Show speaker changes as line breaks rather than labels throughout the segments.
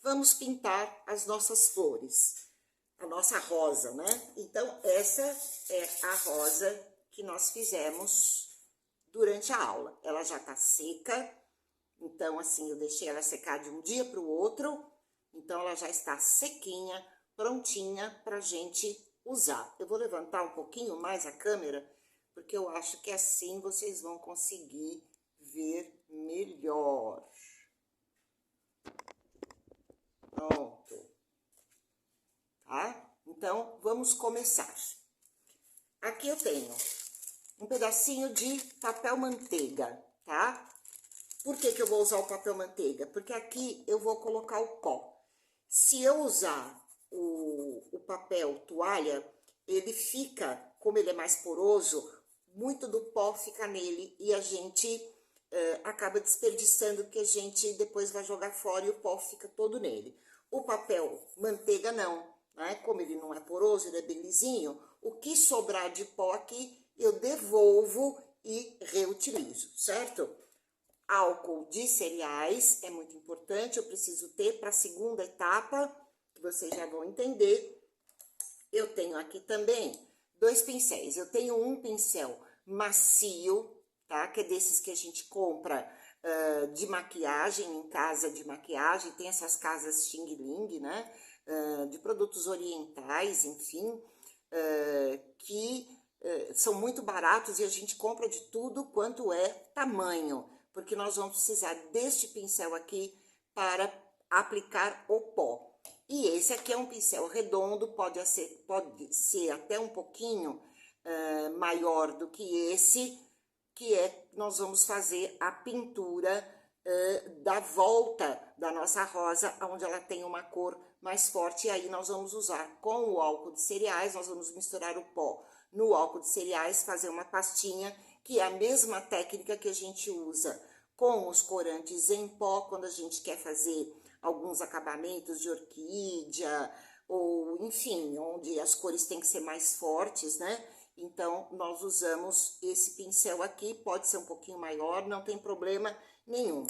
vamos pintar as nossas flores, a nossa rosa, né? Então, essa é a rosa que nós fizemos durante a aula. Ela já tá seca, então, assim, eu deixei ela secar de um dia para o outro, então ela já está sequinha, prontinha pra gente usar. Eu vou levantar um pouquinho mais a câmera, porque eu acho que assim vocês vão conseguir ver melhor. Pronto. Tá? Então, vamos começar. Aqui eu tenho um pedacinho de papel manteiga, tá? Por que que eu vou usar o papel manteiga? Porque aqui eu vou colocar o pó. Se eu usar o papel toalha, ele fica, como ele é mais poroso, muito do pó fica nele e a gente acaba desperdiçando, porque a gente depois vai jogar fora e o pó fica todo nele. O papel manteiga não, né? Como ele não é poroso, ele é bem lisinho, o que sobrar de pó aqui eu devolvo e reutilizo, certo? Álcool de cereais é muito importante, eu preciso ter para a segunda etapa, que vocês já vão entender. Eu tenho aqui também 2 pincéis. Eu tenho um pincel macio, tá? Que é desses que a gente compra de maquiagem, em casa de maquiagem. Tem essas casas Xing Ling, né? De produtos orientais, enfim, que são muito baratos e a gente compra de tudo quanto é tamanho, porque nós vamos precisar deste pincel aqui para aplicar o pó. E esse aqui é um pincel redondo, pode ser até um pouquinho maior do que esse, que nós vamos fazer a pintura da volta da nossa rosa, onde ela tem uma cor mais forte, e aí nós vamos usar com o álcool de cereais, nós vamos misturar o pó no álcool de cereais, fazer uma pastinha, que é a mesma técnica que a gente usa com os corantes em pó, quando a gente quer fazer alguns acabamentos de orquídea, ou enfim, onde as cores têm que ser mais fortes, né? Então, nós usamos esse pincel aqui, pode ser um pouquinho maior, não tem problema nenhum.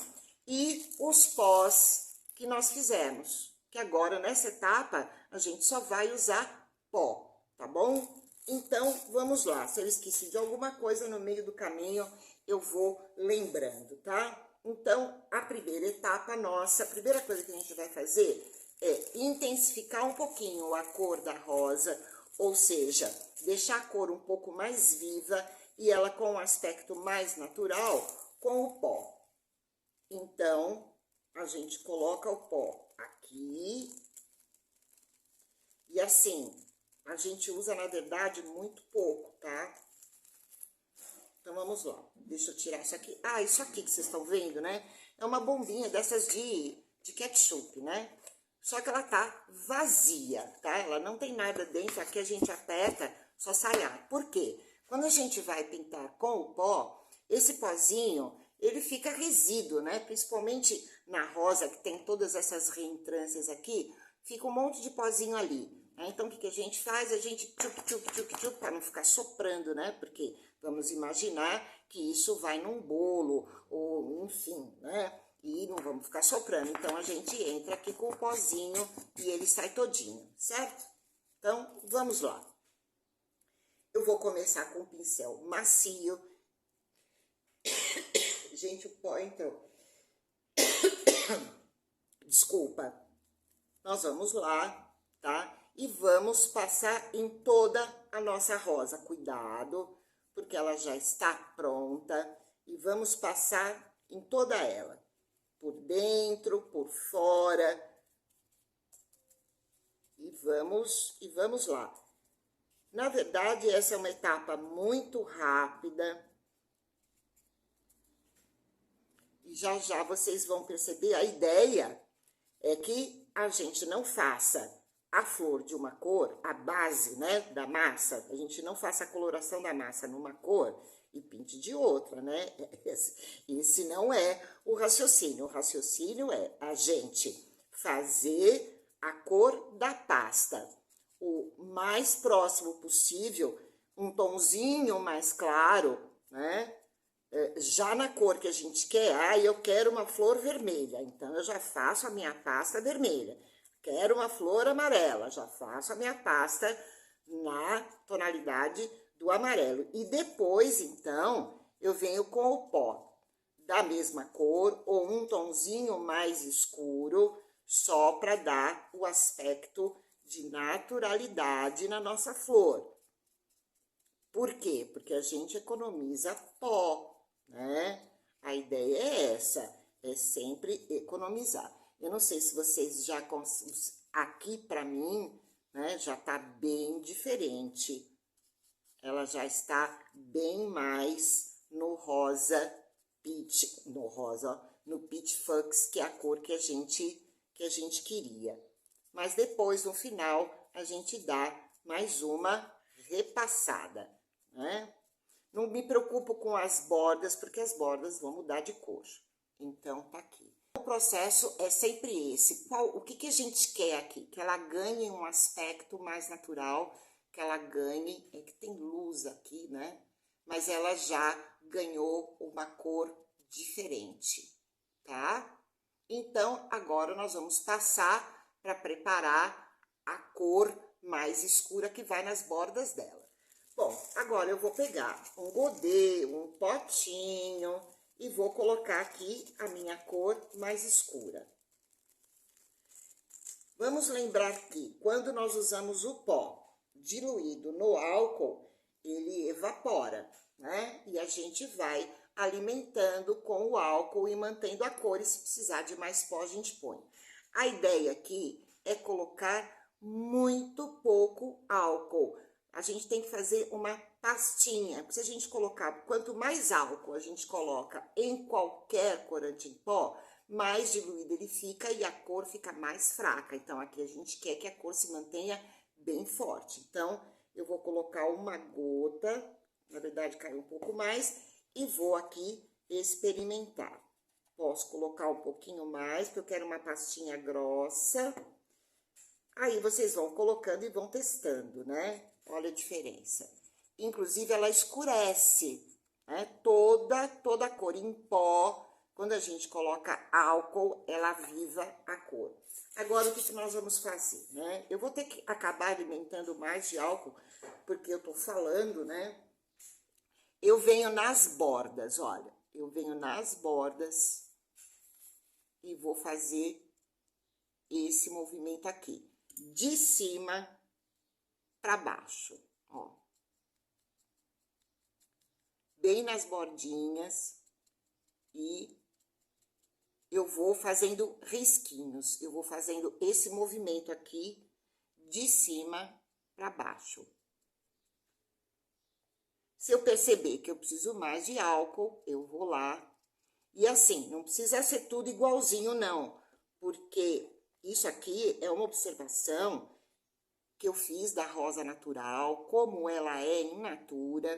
E os pós que nós fizemos, que agora nessa etapa a gente só vai usar pó, tá bom? Então, vamos lá. Se eu esqueci de alguma coisa no meio do caminho, eu vou lembrando, tá? Então, a primeira etapa nossa, a primeira coisa que a gente vai fazer é intensificar um pouquinho a cor da rosa, ou seja, deixar a cor um pouco mais viva e ela com um aspecto mais natural com o pó. Então, a gente coloca o pó aqui e assim, a gente usa, na verdade, muito pouco, tá? Então, vamos lá. Deixa eu tirar isso aqui. Ah, isso aqui que vocês estão vendo, né? É uma bombinha dessas de ketchup, né? Só que ela tá vazia, tá? Ela não tem nada dentro. Aqui a gente aperta, só sai ar. Por quê? Quando a gente vai pintar com o pó, esse pozinho, ele fica resíduo, né? Principalmente na rosa, que tem todas essas reentrâncias aqui, fica um monte de pozinho ali. Então, o que a gente faz? A gente tchup, para não ficar soprando, né? Porque vamos imaginar que isso vai num bolo, ou enfim, né? E não vamos ficar soprando. Então, a gente entra aqui com o pozinho e ele sai todinho, certo? Então, vamos lá. Eu vou começar com o pincel macio. Gente, o pó entrou. Desculpa. Nós vamos lá, tá? E vamos passar em toda a nossa rosa. Cuidado, porque ela já está pronta. E vamos passar em toda ela. Por dentro, por fora. E vamos lá. Na verdade, essa é uma etapa muito rápida. E já já vocês vão perceber, a ideia é que a gente não faça a flor de uma cor, a base, né, da massa, a gente não faça a coloração da massa numa cor e pinte de outra, né? Esse não é o raciocínio. O raciocínio é a gente fazer a cor da pasta o mais próximo possível, um tomzinho mais claro, né? já na cor que a gente quer, eu quero uma flor vermelha, então eu já faço a minha pasta vermelha. Quero uma flor amarela, já faço a minha pasta na tonalidade do amarelo. E depois, então, eu venho com o pó da mesma cor ou um tonzinho mais escuro, só para dar o aspecto de naturalidade na nossa flor. Por quê? Porque a gente economiza pó, né? A ideia é essa, é sempre economizar. Eu não sei se vocês já aqui para mim, né, já tá bem diferente. Ela já está bem mais no rosa peach, no peach fux, que é a cor que a gente queria. Mas depois, no final, a gente dá mais uma repassada, né? Não me preocupo com as bordas, porque as bordas vão mudar de cor. Então, tá aqui. O processo é sempre esse. O que a gente quer aqui? Que ela ganhe um aspecto mais natural, que ela ganhe... É que tem luz aqui, né? Mas ela já ganhou uma cor diferente, tá? Então, agora nós vamos passar para preparar a cor mais escura que vai nas bordas dela. Bom, agora eu vou pegar um godê, um potinho e vou colocar aqui a minha cor mais escura. Vamos lembrar que quando nós usamos o pó diluído no álcool, ele evapora, né? E a gente vai alimentando com o álcool e mantendo a cor, e se precisar de mais pó, a gente põe. A ideia aqui é colocar muito pouco álcool. A gente tem que fazer uma pastinha. Se a gente colocar, quanto mais álcool a gente coloca em qualquer corante em pó, mais diluído ele fica e a cor fica mais fraca. Então, aqui a gente quer que a cor se mantenha bem forte. Então, eu vou colocar uma gota, na verdade caiu um pouco mais, e vou aqui experimentar. Posso colocar um pouquinho mais, porque eu quero uma pastinha grossa. Aí, vocês vão colocando e vão testando, né? Olha a diferença. Inclusive, ela escurece, né? Toda a cor em pó, quando a gente coloca álcool, ela aviva a cor. Agora, o que nós vamos fazer, né? Eu vou ter que acabar alimentando mais de álcool, porque eu tô falando, né? Eu venho nas bordas, olha. Eu venho nas bordas e vou fazer esse movimento aqui. De cima para baixo, ó. Bem nas bordinhas e eu vou fazendo risquinhos. Eu vou fazendo esse movimento aqui de cima para baixo. Se eu perceber que eu preciso mais de álcool, eu vou lá. E assim, não precisa ser tudo igualzinho, não. Porque isso aqui é uma observação que eu fiz da rosa natural, como ela é in natura,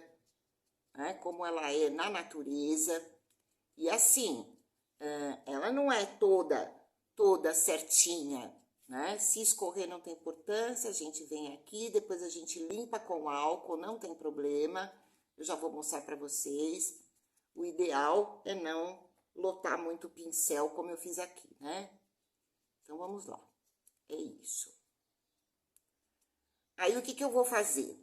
né? Como ela é na natureza. E assim, ela não é toda certinha, né? Se escorrer não tem importância, a gente vem aqui, depois a gente limpa com álcool, não tem problema. Eu já vou mostrar para vocês. O ideal é não lotar muito o pincel, como eu fiz aqui, né? Então, vamos lá. É isso. Aí, o que eu vou fazer?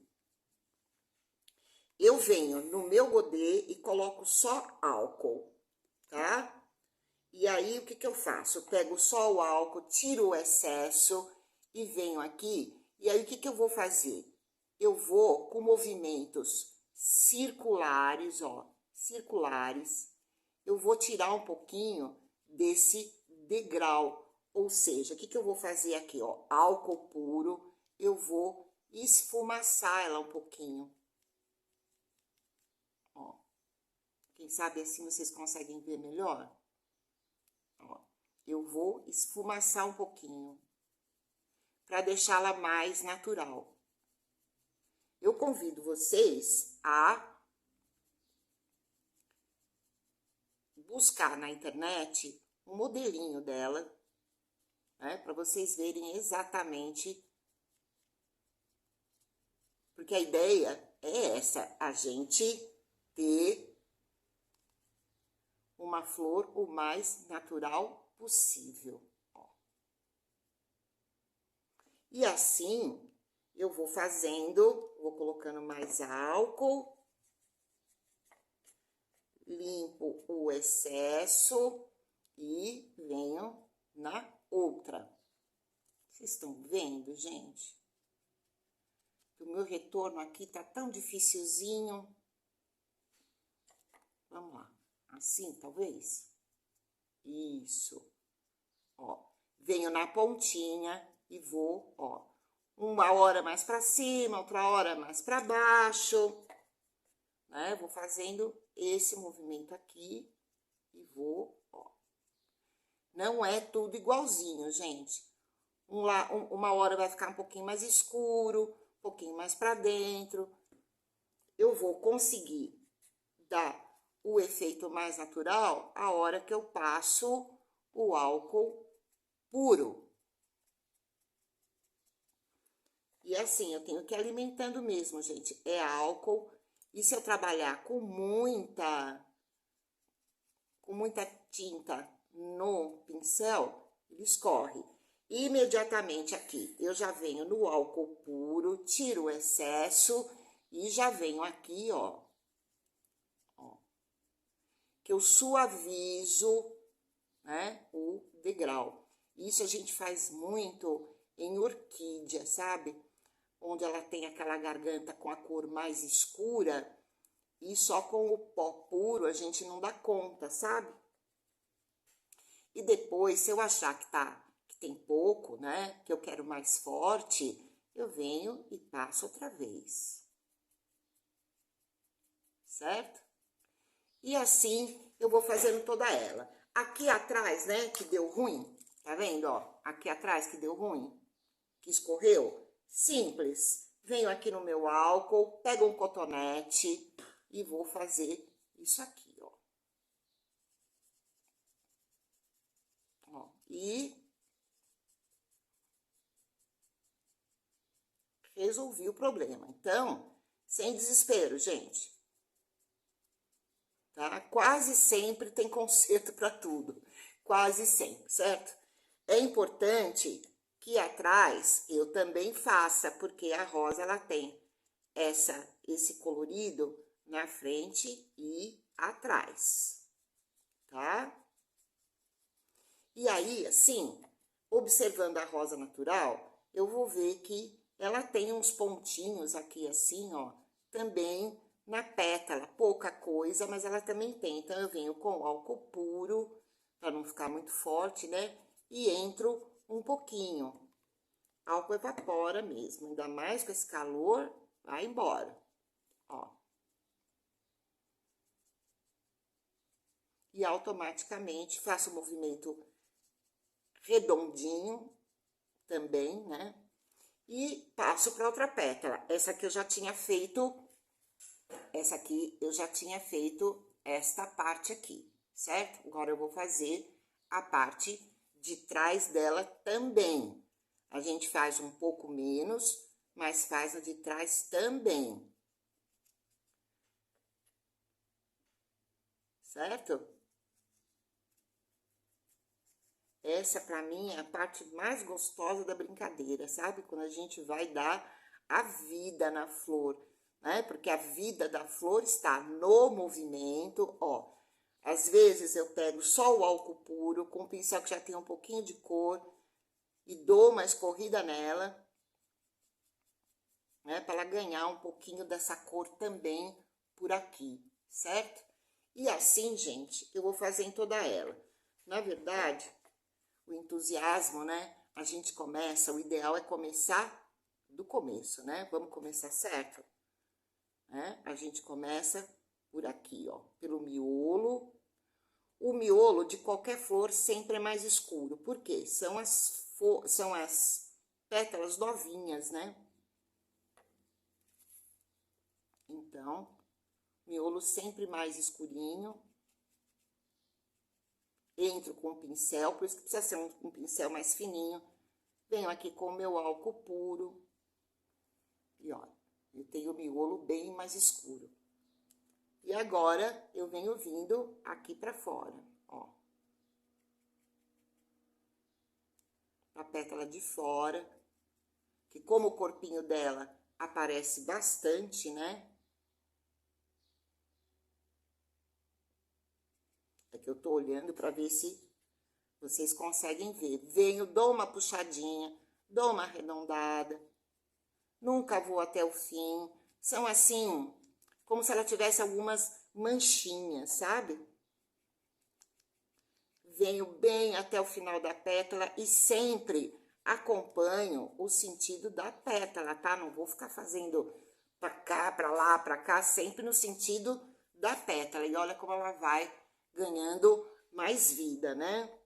Eu venho no meu godê e coloco só álcool, tá? E aí, o que eu faço? Eu pego só o álcool, tiro o excesso e venho aqui. E aí, o que eu vou fazer? Eu vou com movimentos circulares, ó, circulares. Eu vou tirar um pouquinho desse degrau. Ou seja, o que eu vou fazer aqui, ó? Álcool puro, eu vou esfumaçar ela um pouquinho. Ó, quem sabe assim vocês conseguem ver melhor? Ó, eu vou esfumaçar um pouquinho, para deixá-la mais natural. Eu convido vocês a buscar na internet um modelinho dela, né, para vocês verem exatamente, porque a ideia é essa, a gente ter uma flor o mais natural possível. Ó. E assim, eu vou fazendo, vou colocando mais álcool, limpo o excesso e venho na outra. Vocês estão vendo, gente? O meu retorno aqui tá tão dificilzinho. Vamos lá. Assim, talvez? Isso. Ó, venho na pontinha e vou, ó, uma hora mais pra cima, outra hora mais pra baixo, né? Vou fazendo esse movimento aqui e vou, ó. Não é tudo igualzinho, gente. Uma hora vai ficar um pouquinho mais escuro, um pouquinho mais pra dentro. Eu vou conseguir dar o efeito mais natural a hora que eu passo o álcool puro. E assim, eu tenho que ir alimentando mesmo, gente. É álcool. E se eu trabalhar com muita tinta no pincel, ele escorre. Imediatamente aqui, eu já venho no álcool puro, tiro o excesso e já venho aqui, ó. Que eu suavizo, né, o degrau. Isso a gente faz muito em orquídea, sabe? Onde ela tem aquela garganta com a cor mais escura e só com o pó puro a gente não dá conta, sabe? E depois, se eu achar que tem pouco, né, que eu quero mais forte, eu venho e passo outra vez. Certo? E assim eu vou fazendo toda ela. Aqui atrás, né, que deu ruim, tá vendo, ó? Aqui atrás que deu ruim, que escorreu, simples. Venho aqui no meu álcool, pego um cotonete e vou fazer isso aqui, ó. Ó, e resolvi o problema. Então, sem desespero, gente. Tá? Quase sempre tem conserto para tudo. Quase sempre, certo? É importante que atrás eu também faça, porque a rosa ela tem esse colorido na frente e atrás, tá? E aí, assim, observando a rosa natural, eu vou ver que ela tem uns pontinhos aqui assim, ó, também na pétala, pouca coisa, mas ela também tem. Então, eu venho com álcool puro, para não ficar muito forte, né? E entro um pouquinho. Álcool evapora mesmo, ainda mais com esse calor, vai embora, ó. E automaticamente faço o movimento redondinho também, né? E passo para outra pétala. Essa aqui eu já tinha feito, esta parte aqui, certo? Agora eu vou fazer a parte de trás dela também. A gente faz um pouco menos, mas faz a de trás também. Certo? Essa, pra mim, é a parte mais gostosa da brincadeira, sabe? Quando a gente vai dar a vida na flor, né? Porque a vida da flor está no movimento, ó. Às vezes eu pego só o álcool puro, com um pincel que já tem um pouquinho de cor, e dou uma escorrida nela, né? Para ela ganhar um pouquinho dessa cor também por aqui, certo? E assim, gente, eu vou fazer em toda ela. Na verdade, o entusiasmo, né? A gente começa, o ideal é começar do começo, né? Vamos começar certo? Né? A gente começa por aqui, ó, pelo miolo. O miolo de qualquer flor sempre é mais escuro. Por quê? São as pétalas novinhas, né? Então, miolo sempre mais escurinho. Entro com o pincel, por isso que precisa ser um pincel mais fininho. Venho aqui com o meu álcool puro. E olha, eu tenho o miolo bem mais escuro. E agora, eu venho vindo aqui pra fora, ó. A pétala de fora, que como o corpinho dela aparece bastante, né? É que eu tô olhando pra ver se vocês conseguem ver. Venho, dou uma puxadinha, dou uma arredondada. Nunca vou até o fim. São assim, como se ela tivesse algumas manchinhas, sabe? Venho bem até o final da pétala e sempre acompanho o sentido da pétala, tá? Não vou ficar fazendo pra cá, pra lá, pra cá, sempre no sentido da pétala. E olha como ela vai ganhando mais vida, né?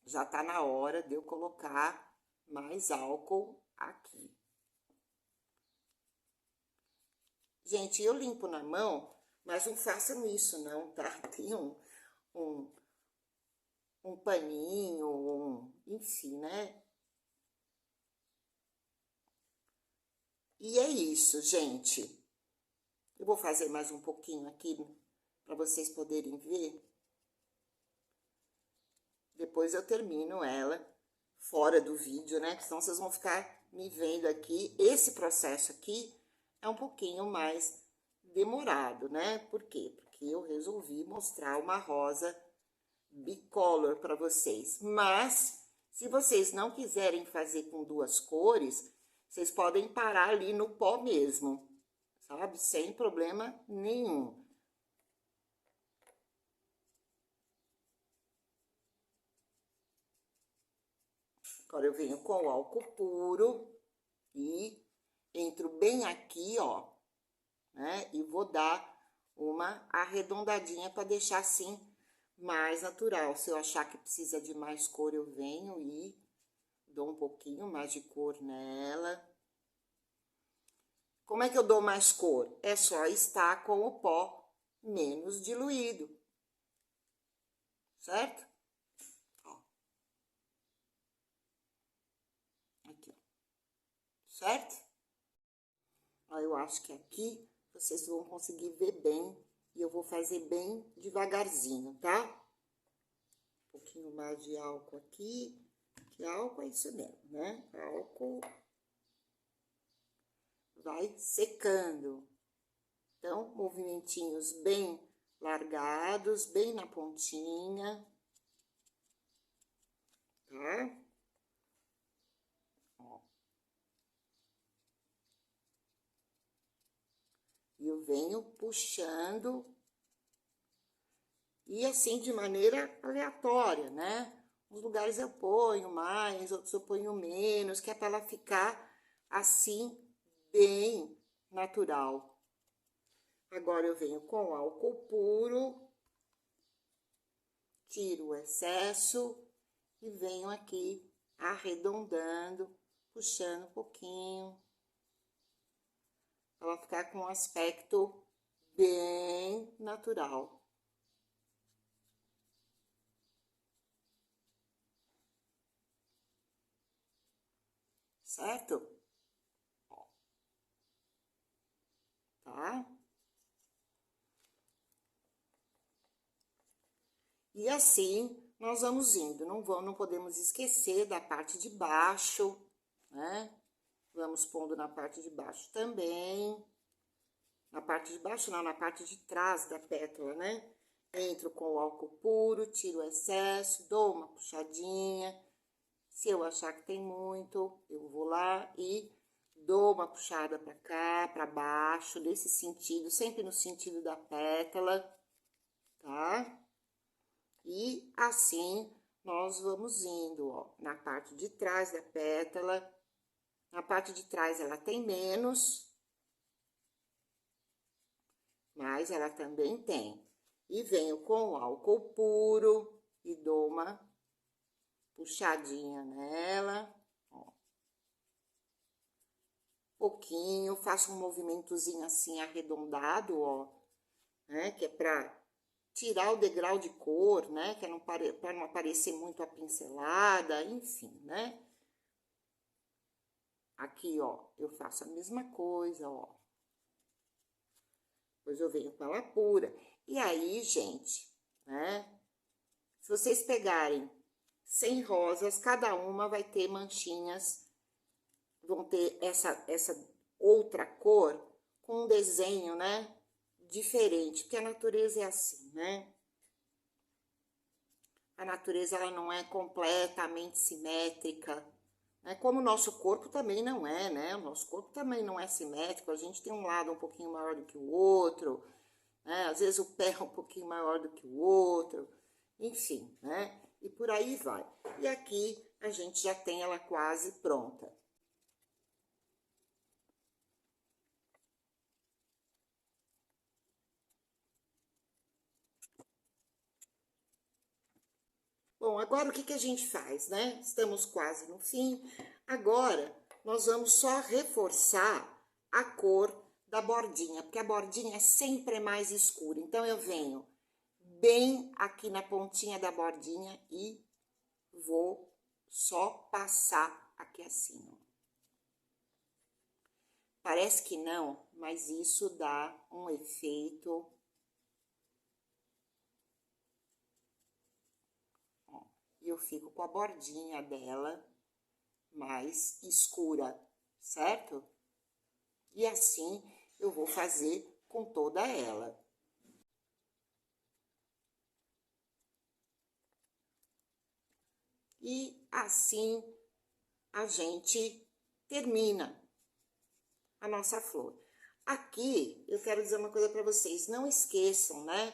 Já tá na hora de eu colocar mais álcool aqui. Gente, eu limpo na mão, mas não façam isso não, tá? Tem um paninho, enfim, né? E é isso, gente. Eu vou fazer mais um pouquinho aqui para vocês poderem ver. Depois eu termino ela fora do vídeo, né? Senão vocês vão ficar me vendo aqui. Esse processo aqui é um pouquinho mais demorado, né? Por quê? Porque eu resolvi mostrar uma rosa bicolor para vocês. Mas, se vocês não quiserem fazer com duas cores, vocês podem parar ali no pó mesmo, sabe? Sem problema nenhum. Agora, eu venho com o álcool puro e entro bem aqui, ó, né? E vou dar uma arredondadinha para deixar assim mais natural. Se eu achar que precisa de mais cor, eu venho e dou um pouquinho mais de cor nela. Como é que eu dou mais cor? É só estar com o pó menos diluído, certo? Ó. Aqui, ó. Certo? Ó, eu acho que aqui vocês vão conseguir ver bem e eu vou fazer bem devagarzinho, tá? Um pouquinho mais de álcool aqui, que álcool é isso mesmo, né? Álcool vai secando. Então, movimentinhos bem largados, bem na pontinha, tá? Ó. E eu venho puxando, e assim de maneira aleatória, né? Uns lugares eu ponho mais, outros eu ponho menos, que é para ela ficar assim, bem natural. Agora, eu venho com álcool puro, tiro o excesso e venho aqui arredondando, puxando um pouquinho, para ela ficar com um aspecto bem natural. Certo? Ó. Tá? E assim, nós vamos indo. Não podemos esquecer da parte de baixo, né? Vamos pondo na parte de baixo também. Na parte de baixo, não, na parte de trás da pétala, né? Entro com o álcool puro, tiro o excesso, dou uma puxadinha. Se eu achar que tem muito, eu vou lá e dou uma puxada pra cá, pra baixo, nesse sentido, sempre no sentido da pétala, tá? E assim nós vamos indo, ó, na parte de trás da pétala. Na parte de trás ela tem menos, mas ela também tem. E venho com o álcool puro e dou uma puxadinha nela, ó. Pouquinho, faço um movimentozinho assim arredondado, ó, né? Que é pra tirar o degrau de cor, né? Que é pra não aparecer muito a pincelada, enfim, né? Aqui, ó, eu faço a mesma coisa, ó. depois eu venho com ela pura. E aí, gente, né? Se vocês pegarem 100 rosas, cada uma vai ter manchinhas, vão ter essa outra cor com um desenho, né? Diferente, porque a natureza é assim, né? A natureza, ela não é completamente simétrica, né? Como o nosso corpo também não é, né? O nosso corpo também não é simétrico, a gente tem um lado um pouquinho maior do que o outro, né? Às vezes o pé é um pouquinho maior do que o outro, enfim, né? E por aí vai. E aqui a gente já tem ela quase pronta. Bom, agora o que a gente faz, né? Estamos quase no fim. Agora, nós vamos só reforçar a cor da bordinha, porque a bordinha sempre é mais escura. Então, eu venho bem aqui na pontinha da bordinha e vou só passar aqui assim, ó. Parece que não, mas isso dá um efeito. Ó, e eu fico com a bordinha dela mais escura, certo? E assim eu vou fazer com toda ela. E assim a gente termina a nossa flor. Aqui eu quero dizer uma coisa para vocês, não esqueçam, né,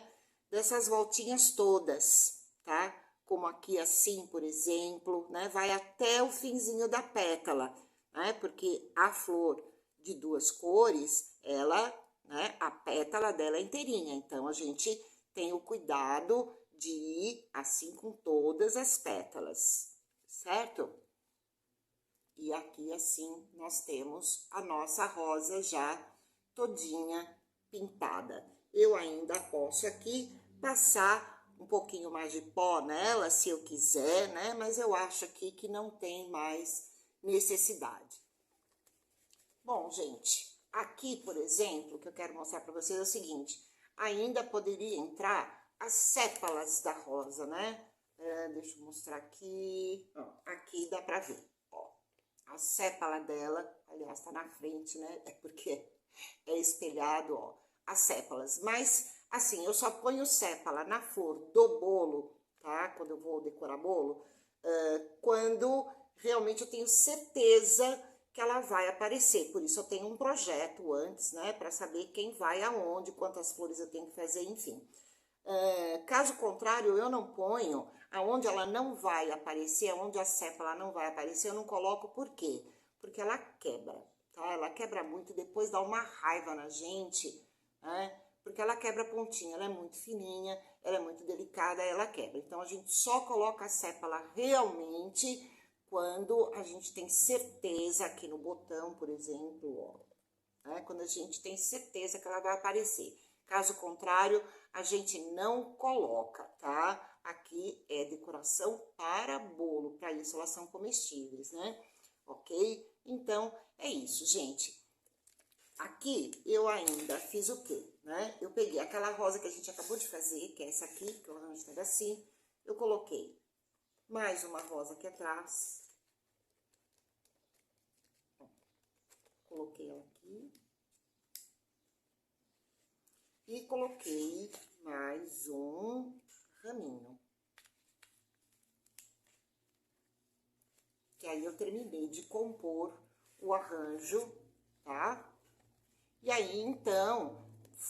dessas voltinhas todas, tá? Como aqui assim, por exemplo, né, vai até o finzinho da pétala, né? Porque a flor de duas cores, ela, né, a pétala dela é inteirinha, então a gente tem o cuidado de ir assim com todas as pétalas, certo? E aqui, assim, nós temos a nossa rosa já todinha pintada. Eu ainda posso aqui passar um pouquinho mais de pó nela, se eu quiser, né? Mas eu acho aqui que não tem mais necessidade. Bom, gente, aqui, por exemplo, o que eu quero mostrar para vocês é o seguinte. Ainda poderia entrar as sépalas da rosa, né? Deixa eu mostrar aqui. Ó, aqui dá para ver. A sépala dela, aliás, tá na frente, né? É porque é espelhado, ó, as sépalas. Mas, assim, eu só ponho sépala na flor do bolo, tá? Quando eu vou decorar bolo, quando realmente eu tenho certeza que ela vai aparecer. Por isso eu tenho um projeto antes, né? Para saber quem vai aonde, quantas flores eu tenho que fazer, enfim. Caso contrário, eu não ponho, aonde ela não vai aparecer, aonde a sépala não vai aparecer, eu não coloco, por quê? Porque ela quebra, tá? Ela quebra muito e depois dá uma raiva na gente, né? Porque ela quebra a pontinha, ela é muito fininha, ela é muito delicada, ela quebra. Então, a gente só coloca a sépala realmente quando a gente tem certeza, aqui no botão, por exemplo, ó, né? Quando a gente tem certeza que ela vai aparecer. Caso contrário, a gente não coloca, tá? Aqui é decoração para bolo, para isso elas são comestíveis, né? Ok? Então, é isso, gente. Aqui eu ainda fiz o quê, né? Eu peguei aquela rosa que a gente acabou de fazer, que é essa aqui, que o arranjo estava assim. Eu coloquei mais uma rosa aqui atrás. Coloquei ela aqui. E coloquei mais um raminho. Que aí eu terminei de compor o arranjo, tá? E aí, então,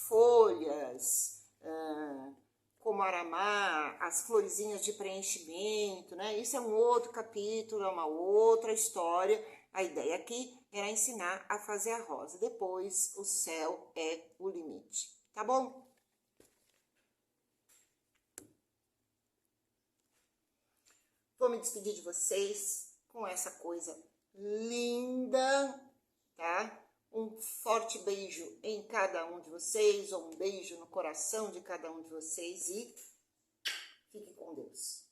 folhas, como aramar, as florezinhas de preenchimento, né? Isso é um outro capítulo, é uma outra história. A ideia aqui era ensinar a fazer a rosa. Depois, o céu é o limite, tá bom? Vou me despedir de vocês com essa coisa linda, tá? Um forte beijo em cada um de vocês, ou um beijo no coração de cada um de vocês e fique com Deus.